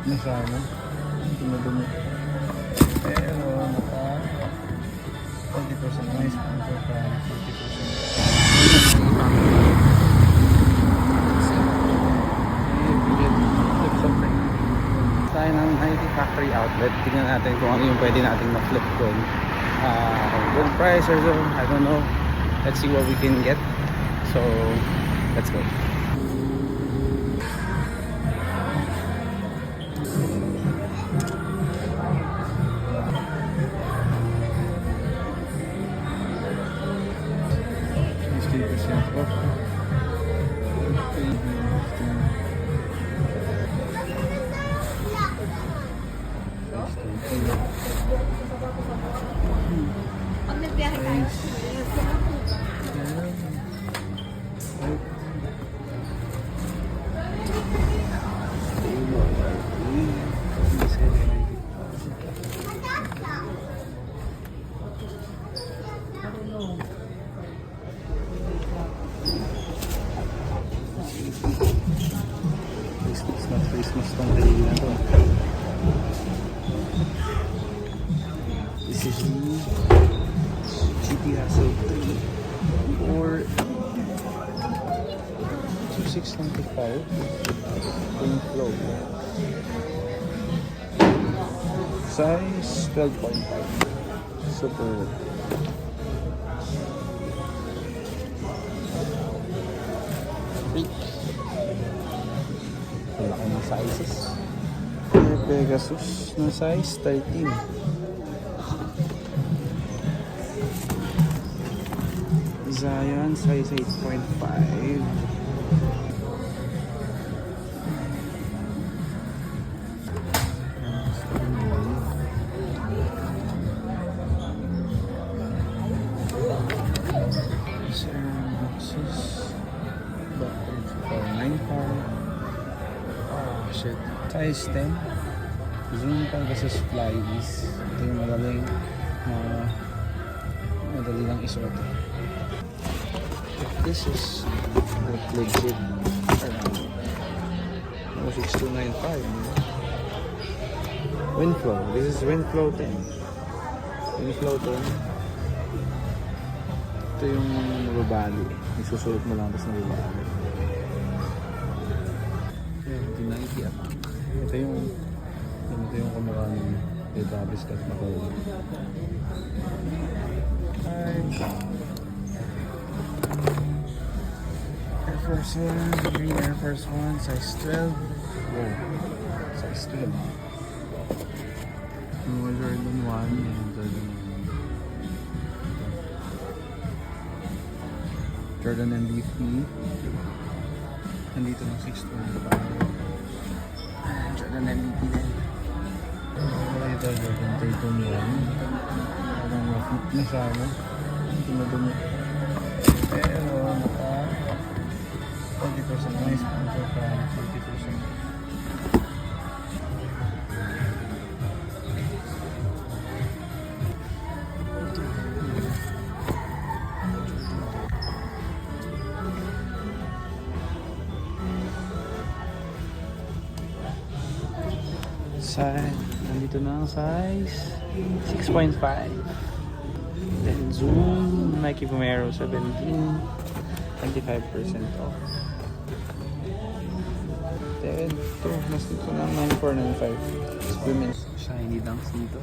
na sana. Dumadumi. Pero naka 20% nice. Naka 40%. Tayo ng Nike Factory Outlet. Tingnan natin kung ano yung pwede natin ma-flip doon. Good price or so, I don't know. Let's see what we can get. So, let's go. Pag nagbiyahe tayo, Christmas na Christmas tong tayo na to. This is the GT Hustle 3 or 2695 in flow. Size 12.5. Super. Freak. Laki ng sizes. Pegasus na size 13. Zion size 8.5. Shit. Size 10. Zoom pa kasi flyies. Ito yung madali lang isuot. This is legit. 6295. Windflow. This is Windflow 10. Windflow 10. Ito yung nababali. Isusuot mo lang tapos nababali. Nike at ito yung kamukha ng Travis Scott na color. Air Force 1, green Air Force 1, size 12. Whoa, size 12. Mga Jordan 1 and Jordan MVP. Nandito ng 625. Jordan MVP din. Ito Jordan Tatum 1. Parang ma-fit na sana. Dumadumi. Pero naka 40% nice. Naka 40%. Nandito na ang size 6.5. Then Zoom Nike Vomero 17, 25% off. Then ito mas dito na 9495. Women's shiny dunks dito.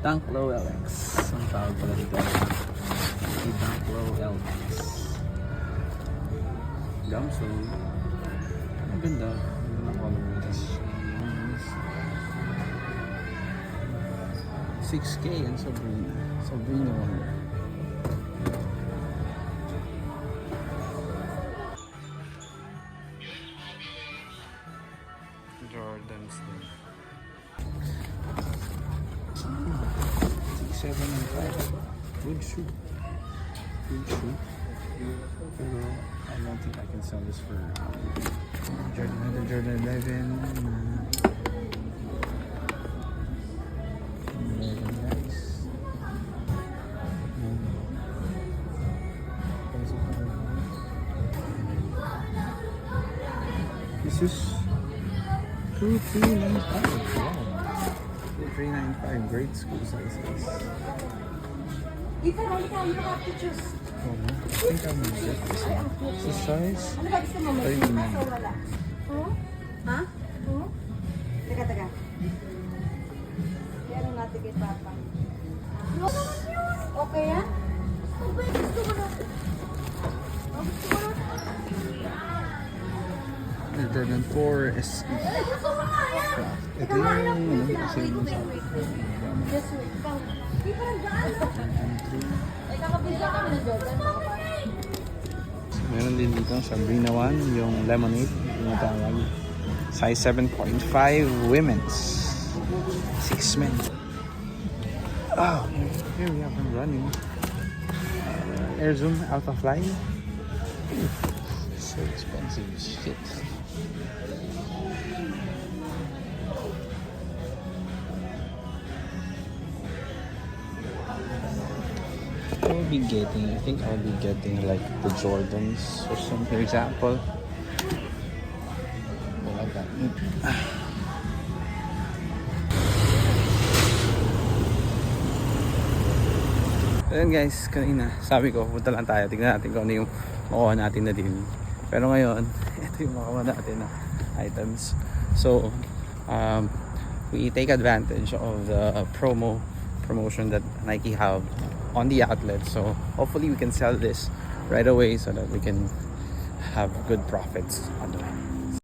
Dunk Low LX ang tawag pala dito. Dunk Low LX Gamsole. Ang ganda ng color. 6K and Sabrina Wonder. Jordans din. 7 and 5. Good shoe. Pero I don't think I can sell this for Jordan 11. This is 2395. Wow. 2395. Great school sizes. Ethan, halika. You have to choose. Oh, no. I think I'm gonna get this one. It's the size. Ano ba gusto mo? May 39. o wala? Ha? Teka. Meron natin kay Papa. Okay yan? Gusto ko na. Jordan 4 SE. Ito yung ano, kasi yung sa Just wait. Di pa rin daan. Jordan 3. Ay, kakabisa kami na Jordan. Meron din dito sa Sabrina 1, yung lemonade, yung tawag. Size 7.5 women's. 6 men. Oh, here we have them running. Air Zoom Alpha Fly. So expensive shit. I think I'll be getting like the Jordans or some, for example. Like that. Ayan guys, kanina sabi ko punta lang tayo, tignan natin kung ano yung makuha natin na deal. Pero ngayon, ito yung makuha natin na items. So, we take advantage of the promotion that Nike have on the outlet. So hopefully we can sell this right away so that we can have good profits on the way.